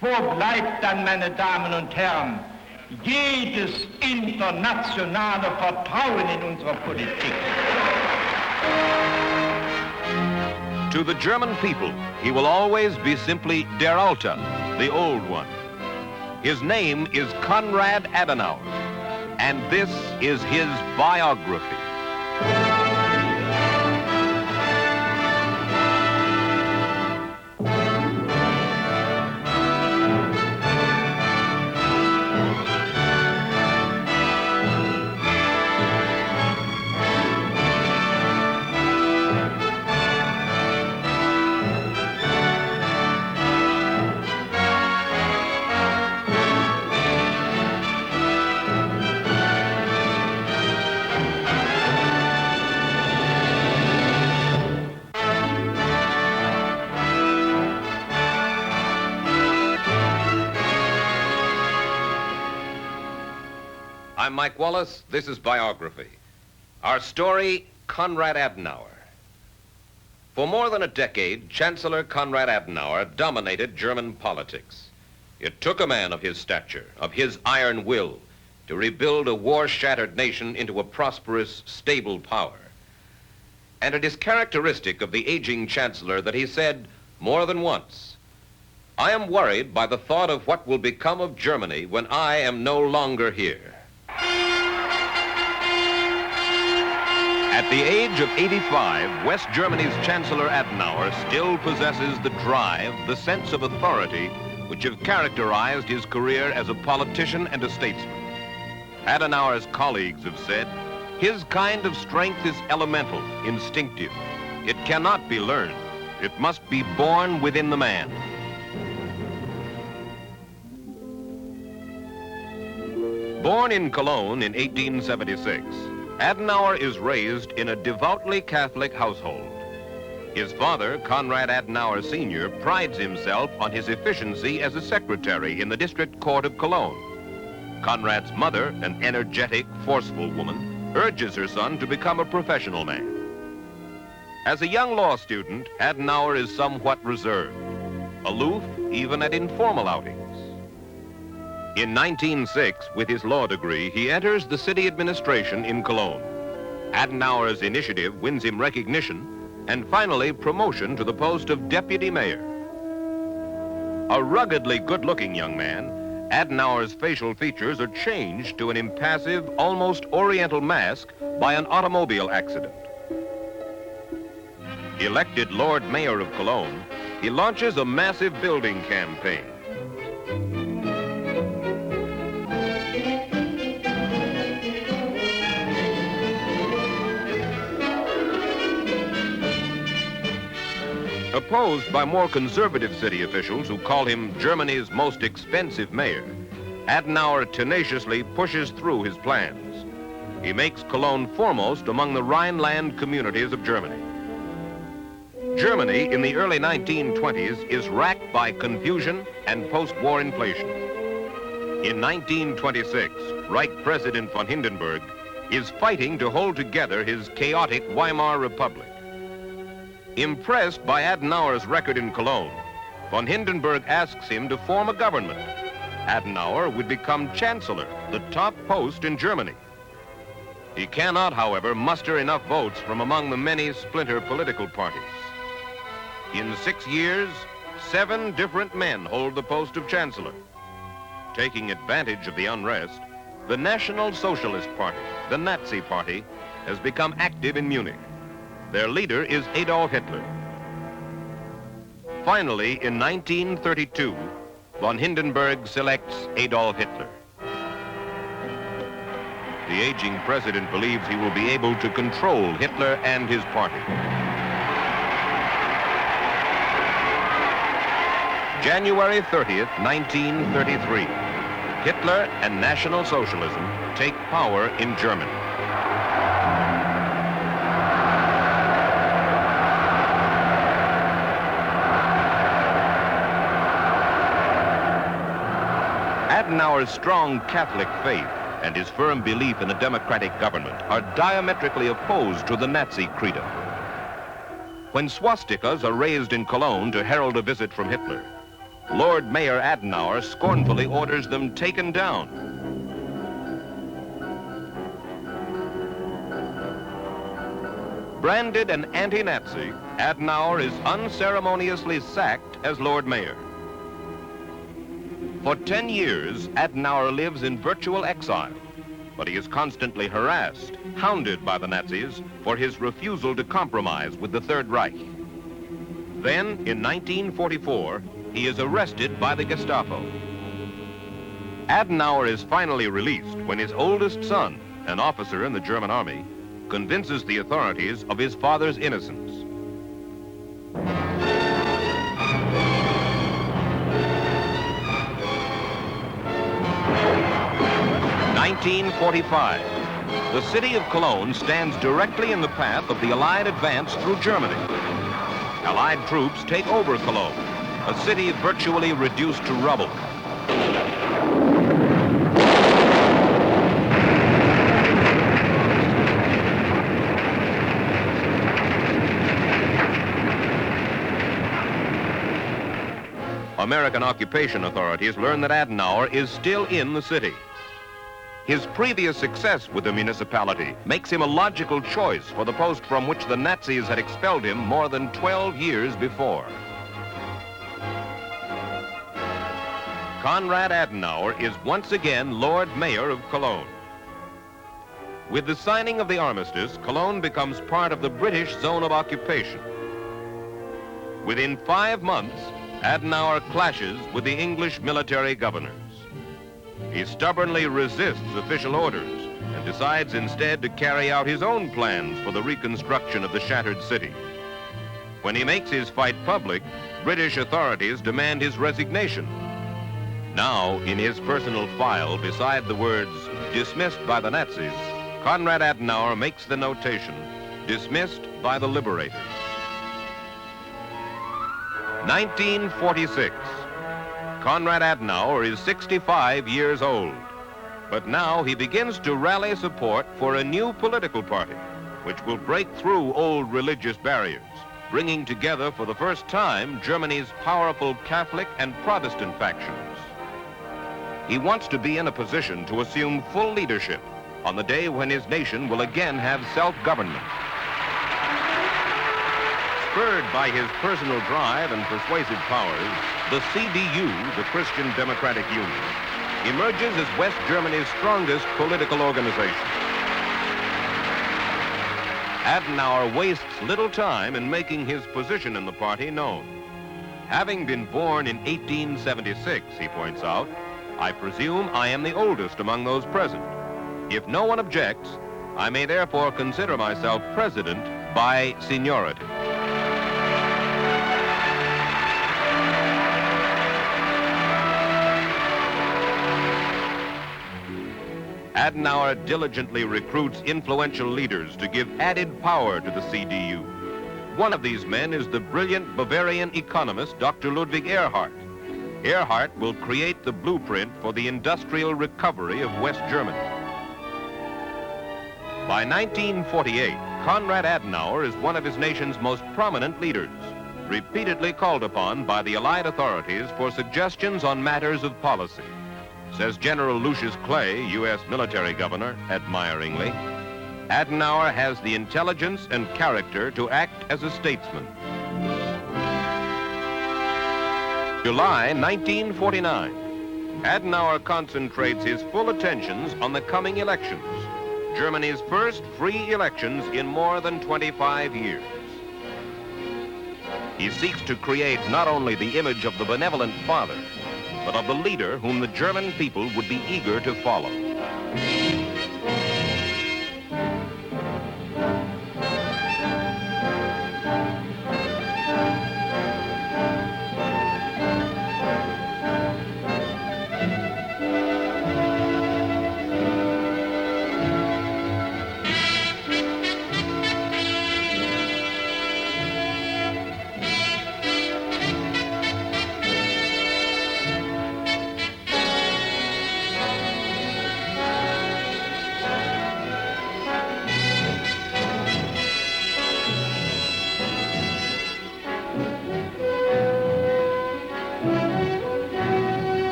Wo bleibt dann, meine Damen und Herren, jedes internationale Vertrauen in unsere Politik? To the German people, he will always be simply Der Alte, the old one. His name is Konrad Adenauer, and this is his biography. I'm Mike Wallace. This is Biography. Our story, Konrad Adenauer. For more than a decade, Chancellor Konrad Adenauer dominated German politics. It took a man of his stature, of his iron will, to rebuild a war-shattered nation into a prosperous, stable power. And it is characteristic of the aging chancellor that he said more than once, "I am worried by the thought of what will become of Germany when I am no longer here." At the age of 85, West Germany's Chancellor Adenauer still possesses the drive, the sense of authority, which have characterized his career as a politician and a statesman. Adenauer's colleagues have said, his kind of strength is elemental, instinctive. It cannot be learned. It must be born within the man. Born in Cologne in 1876, Adenauer is raised in a devoutly Catholic household. His father, Konrad Adenauer Sr., prides himself on his efficiency as a secretary in the district court of Cologne. Konrad's mother, an energetic, forceful woman, urges her son to become a professional man. As a young law student, Adenauer is somewhat reserved, aloof even at informal outings. In 1906, with his law degree, he enters the city administration in Cologne. Adenauer's initiative wins him recognition and finally promotion to the post of deputy mayor. A ruggedly good-looking young man, Adenauer's facial features are changed to an impassive, almost oriental mask by an automobile accident. Elected Lord Mayor of Cologne, he launches a massive building campaign. Opposed by more conservative city officials who call him Germany's most expensive mayor, Adenauer tenaciously pushes through his plans. He makes Cologne foremost among the Rhineland communities of Germany. Germany in the early 1920s is racked by confusion and post-war inflation. In 1926, Reich President von Hindenburg is fighting to hold together his chaotic Weimar Republic. Impressed by Adenauer's record in Cologne, von Hindenburg asks him to form a government. Adenauer would become chancellor, the top post in Germany. He cannot, however, muster enough votes from among the many splinter political parties. In 6 years, 7 different men hold the post of chancellor. Taking advantage of the unrest, the National Socialist Party, the Nazi Party, has become active in Munich. Their leader is Adolf Hitler. Finally, in 1932, von Hindenburg selects Adolf Hitler. The aging president believes he will be able to control Hitler and his party. January 30th, 1933, Hitler and National Socialism take power in Germany. Adenauer's strong Catholic faith and his firm belief in a democratic government are diametrically opposed to the Nazi credo. When swastikas are raised in Cologne to herald a visit from Hitler, Lord Mayor Adenauer scornfully orders them taken down. Branded an anti-Nazi, Adenauer is unceremoniously sacked as Lord Mayor. For 10 years, Adenauer lives in virtual exile, but he is constantly harassed, hounded by the Nazis for his refusal to compromise with the Third Reich. Then, in 1944, he is arrested by the Gestapo. Adenauer is finally released when his oldest son, an officer in the German army, convinces the authorities of his father's innocence. 1945. The city of Cologne stands directly in the path of the Allied advance through Germany. Allied troops take over Cologne, a city virtually reduced to rubble. American occupation authorities learn that Adenauer is still in the city. His previous success with the municipality makes him a logical choice for the post from which the Nazis had expelled him more than 12 years before. Konrad Adenauer is once again Lord Mayor of Cologne. With the signing of the armistice, Cologne becomes part of the British zone of occupation. Within 5 months, Adenauer clashes with the English military governors. He stubbornly resists official orders and decides instead to carry out his own plans for the reconstruction of the shattered city. When he makes his fight public, British authorities demand his resignation. Now, in his personal file, beside the words, "Dismissed by the Nazis," Konrad Adenauer makes the notation, "Dismissed by the Liberators." 1946. Konrad Adenauer is 65 years old, but now he begins to rally support for a new political party, which will break through old religious barriers, bringing together for the first time Germany's powerful Catholic and Protestant factions. He wants to be in a position to assume full leadership on the day when his nation will again have self-government. Spurred by his personal drive and persuasive powers, the CDU, the Christian Democratic Union, emerges as West Germany's strongest political organization. Adenauer wastes little time in making his position in the party known. Having been born in 1876, he points out, "I presume I am the oldest among those present. If no one objects, I may therefore consider myself president by seniority." Adenauer diligently recruits influential leaders to give added power to the CDU. One of these men is the brilliant Bavarian economist, Dr. Ludwig Erhard. Erhard will create the blueprint for the industrial recovery of West Germany. By 1948, Konrad Adenauer is one of his nation's most prominent leaders, repeatedly called upon by the Allied authorities for suggestions on matters of policy. Says General Lucius Clay, U.S. military governor, admiringly, "Adenauer has the intelligence and character to act as a statesman." July 1949. Adenauer concentrates his full attentions on the coming elections, Germany's first free elections in more than 25 years. He seeks to create not only the image of the benevolent father, but of the leader whom the German people would be eager to follow.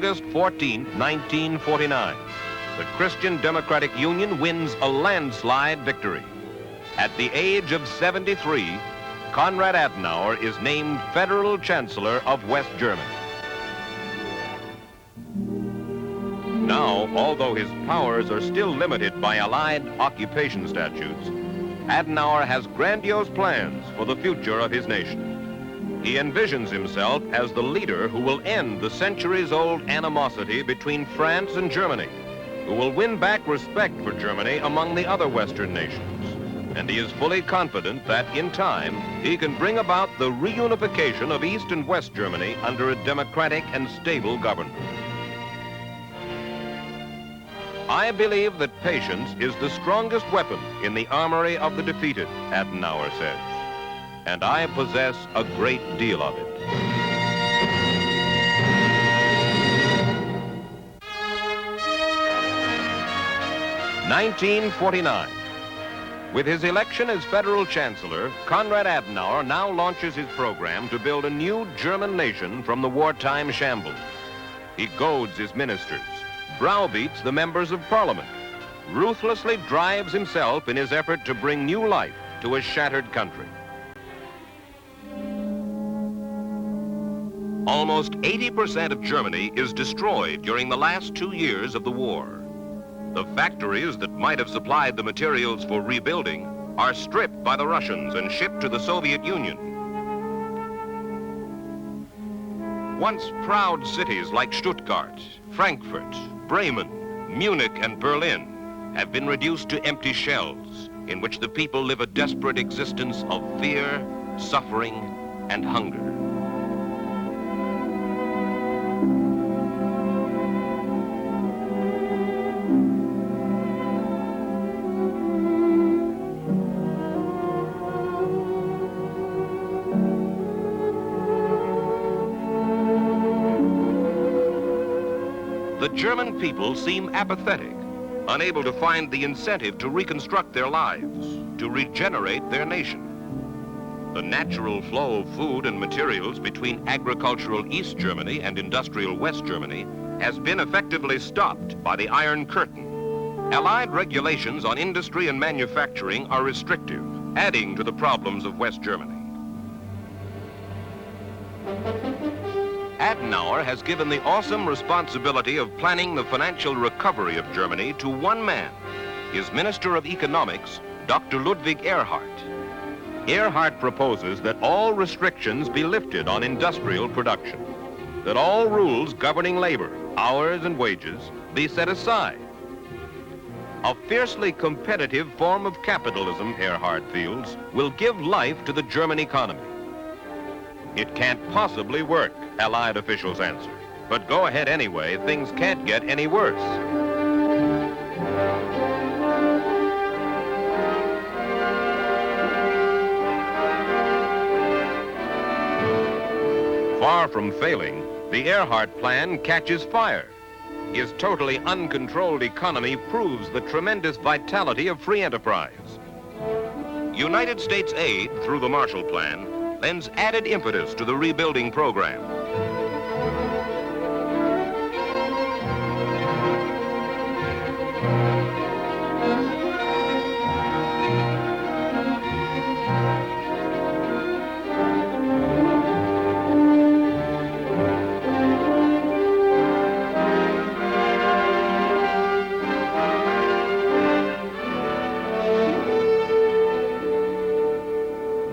August 14, 1949, the Christian Democratic Union wins a landslide victory. At the age of 73, Konrad Adenauer is named Federal Chancellor of West Germany. Now, although his powers are still limited by Allied occupation statutes, Adenauer has grandiose plans for the future of his nation. He envisions himself as the leader who will end the centuries-old animosity between France and Germany, who will win back respect for Germany among the other Western nations. And he is fully confident that, in time, he can bring about the reunification of East and West Germany under a democratic and stable government. I believe that patience is the strongest weapon in the armory of the defeated, Adenauer says, and I possess a great deal of it. (1949). With his election as Federal Chancellor, Konrad Adenauer now launches his program to build a new German nation from the wartime shambles. He goads his ministers, browbeats the members of Parliament, ruthlessly drives himself in his effort to bring new life to a shattered country. Almost 80% of Germany is destroyed during the last 2 years of the war. The factories that might have supplied the materials for rebuilding are stripped by the Russians and shipped to the Soviet Union. Once proud cities like Stuttgart, Frankfurt, Bremen, Munich, and Berlin have been reduced to empty shells in which the people live a desperate existence of fear, suffering, and hunger. The German people seem apathetic, unable to find the incentive to reconstruct their lives, to regenerate their nation. The natural flow of food and materials between agricultural East Germany and industrial West Germany has been effectively stopped by the Iron Curtain. Allied regulations on industry and manufacturing are restrictive, adding to the problems of West Germany. Adenauer has given the awesome responsibility of planning the financial recovery of Germany to one man, his Minister of Economics, Dr. Ludwig Erhard. Erhard proposes that all restrictions be lifted on industrial production, that all rules governing labor, hours, and wages be set aside. A fiercely competitive form of capitalism, Erhard feels, will give life to the German economy. It can't possibly work, Allied officials answer. But go ahead anyway, things can't get any worse. Far from failing, the Erhard plan catches fire. His totally uncontrolled economy proves the tremendous vitality of free enterprise. United States aid through the Marshall Plan lends added impetus to the rebuilding program.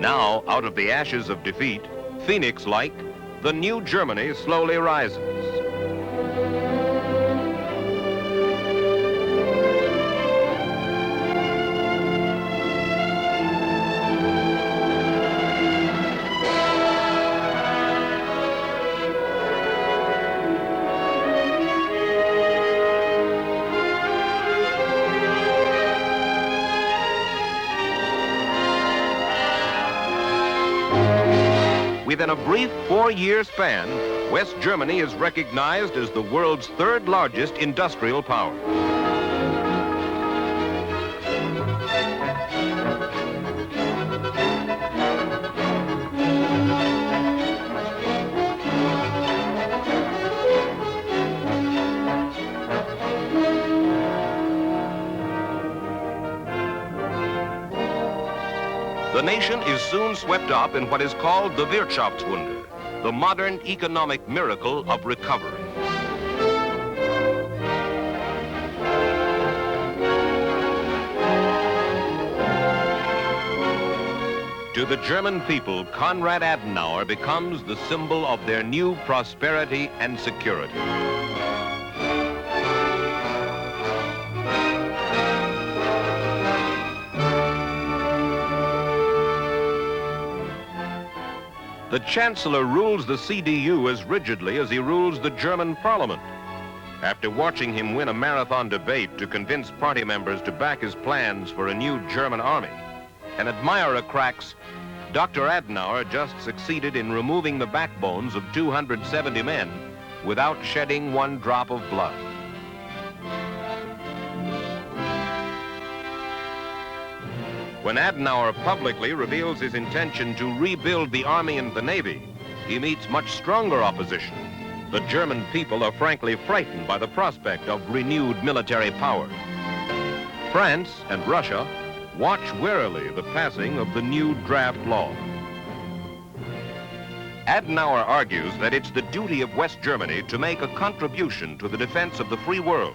Now, out of the ashes of defeat, Phoenix-like, the new Germany slowly rises. Within a brief 4-year span, West Germany is recognized as the world's third largest industrial power. the nation is soon swept up in what is called the Wirtschaftswunder, the modern economic miracle of recovery. To the German people, Konrad Adenauer becomes the symbol of their new prosperity and security. The Chancellor rules the CDU as rigidly as he rules the German Parliament. After watching him win a marathon debate to convince party members to back his plans for a new German army, an admirer cracks, Dr. Adenauer just succeeded in removing the backbones of 270 men without shedding one drop of blood. When Adenauer publicly reveals his intention to rebuild the Army and the Navy, he meets much stronger opposition. The German people are frankly frightened by the prospect of renewed military power. France and Russia watch warily the passing of the new draft law. Adenauer argues that it's the duty of West Germany to make a contribution to the defense of the free world,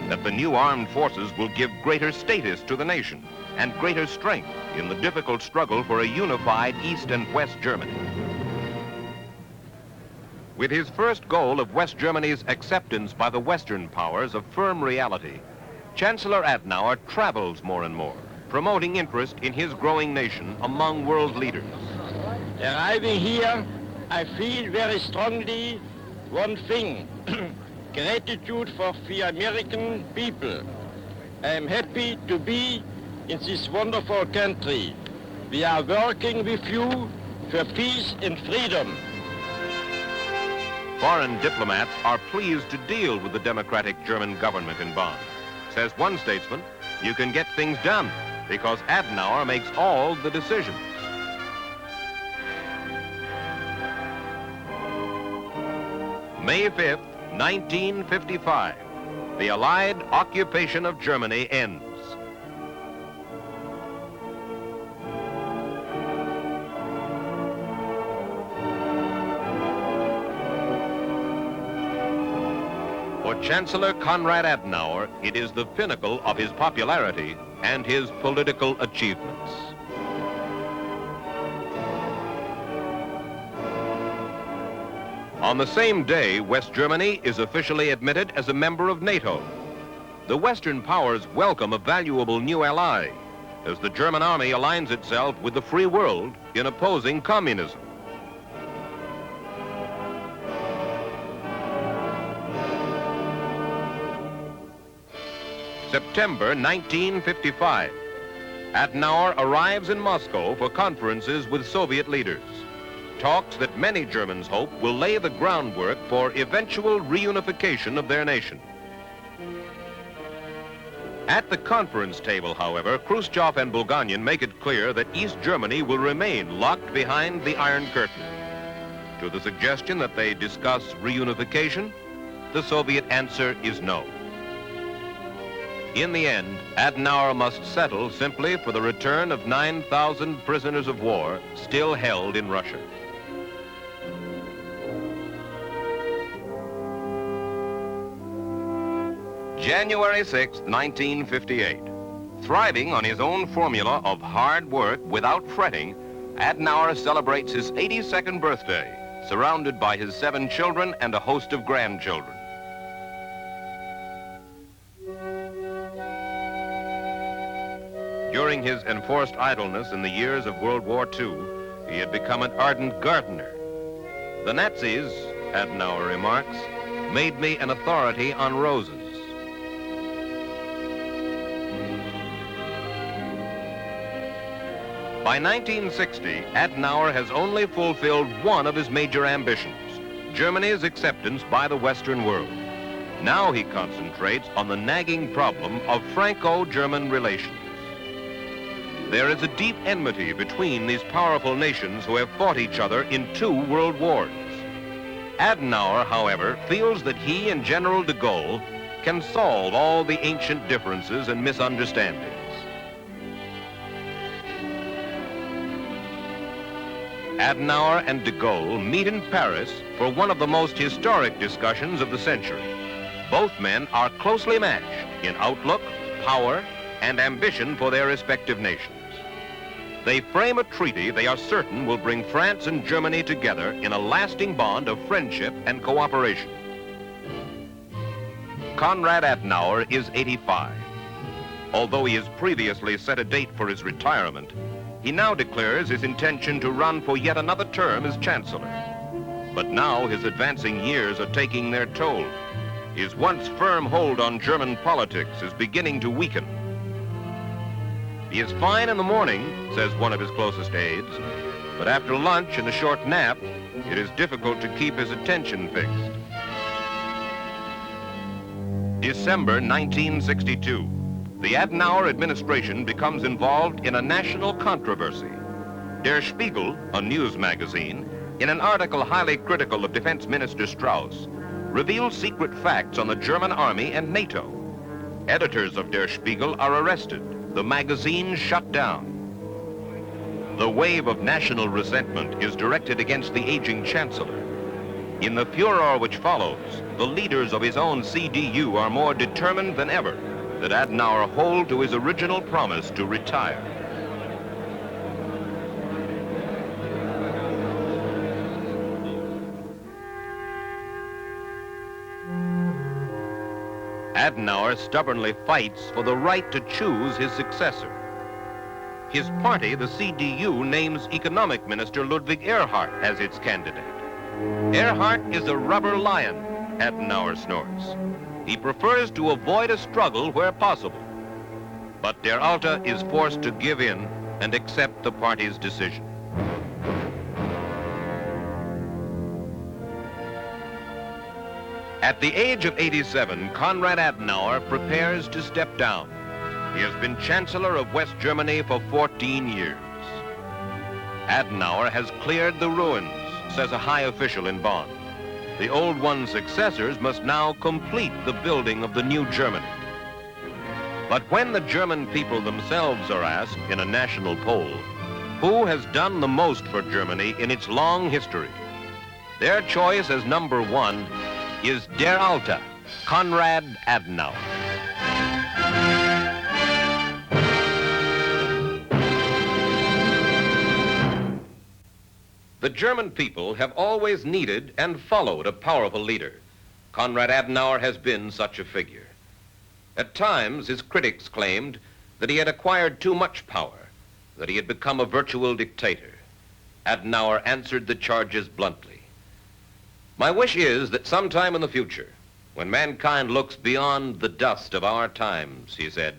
that the new armed forces will give greater status to the nation and greater strength in the difficult struggle for a unified East and West Germany. With his first goal of West Germany's acceptance by the Western powers a firm reality, Chancellor Adenauer travels more and more, promoting interest in his growing nation among world leaders. Arriving here, I feel very strongly one thing, gratitude for the American people. I am happy to be in this wonderful country. We are working with you for peace and freedom. Foreign diplomats are pleased to deal with the democratic German government in Bonn. Says one statesman, you can get things done because Adenauer makes all the decisions. May 5th, 1955, the Allied occupation of Germany ends. For Chancellor Konrad Adenauer, it is the pinnacle of his popularity and his political achievements. On the same day, West Germany is officially admitted as a member of NATO. The Western powers welcome a valuable new ally as the German army aligns itself with the free world in opposing communism. September 1955. Adenauer arrives in Moscow for conferences with Soviet leaders. Talks that many Germans hope will lay the groundwork for eventual reunification of their nation. At the conference table, however, Khrushchev and Bulganin make it clear that East Germany will remain locked behind the Iron Curtain. To the suggestion that they discuss reunification, the Soviet answer is no. In the end, Adenauer must settle simply for the return of 9,000 prisoners of war still held in Russia. January 6, 1958. Thriving on his own formula of hard work without fretting, Adenauer celebrates his 82nd birthday, surrounded by his 7 children and a host of grandchildren. During his enforced idleness in the years of World War II, he had become an ardent gardener. The Nazis, Adenauer remarks, made me an authority on roses. By 1960, Adenauer has only fulfilled one of his major ambitions, Germany's acceptance by the Western world. Now he concentrates on the nagging problem of Franco-German relations. There is a deep enmity between these powerful nations who have fought each other in 2 world wars. Adenauer, however, feels that he and General de Gaulle can solve all the ancient differences and misunderstandings. Adenauer and de Gaulle meet in Paris for one of the most historic discussions of the century. Both men are closely matched in outlook, power, and ambition for their respective nations. They frame a treaty they are certain will bring France and Germany together in a lasting bond of friendship and cooperation. Konrad Adenauer is 85. Although he has previously set a date for his retirement, he now declares his intention to run for yet another term as Chancellor. But now his advancing years are taking their toll. His once firm hold on German politics is beginning to weaken. He is fine in the morning, says one of his closest aides, but after lunch and a short nap, it is difficult to keep his attention fixed. December 1962. The Adenauer administration becomes involved in a national controversy. Der Spiegel, a news magazine, in an article highly critical of Defense Minister Strauss, reveals secret facts on the German army and NATO. Editors of Der Spiegel are arrested, the magazine shut down. The wave of national resentment is directed against the aging chancellor. In the furor which follows, the leaders of his own CDU are more determined than ever that Adenauer hold to his original promise to retire. Adenauer stubbornly fights for the right to choose his successor. His party, the CDU, names Economic Minister Ludwig Erhard as its candidate. Erhard is a rubber lion, Adenauer snorts. He prefers to avoid a struggle where possible. But Der Alte is forced to give in and accept the party's decision. At the age of 87, Konrad Adenauer prepares to step down. He has been Chancellor of West Germany for 14 years. Adenauer has cleared the ruins, says a high official in Bonn. The old one's successors must now complete the building of the new Germany. But when the German people themselves are asked in a national poll, who has done the most for Germany in its long history, their choice as number one is Der Alte, Konrad Adenauer. The German people have always needed and followed a powerful leader. Konrad Adenauer has been such a figure. At times, his critics claimed that he had acquired too much power, that he had become a virtual dictator. Adenauer answered the charges bluntly. My wish is that sometime in the future, when mankind looks beyond the dust of our times, he said,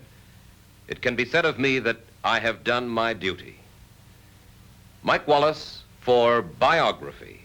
it can be said of me that I have done my duty. Mike Wallace, for Biography.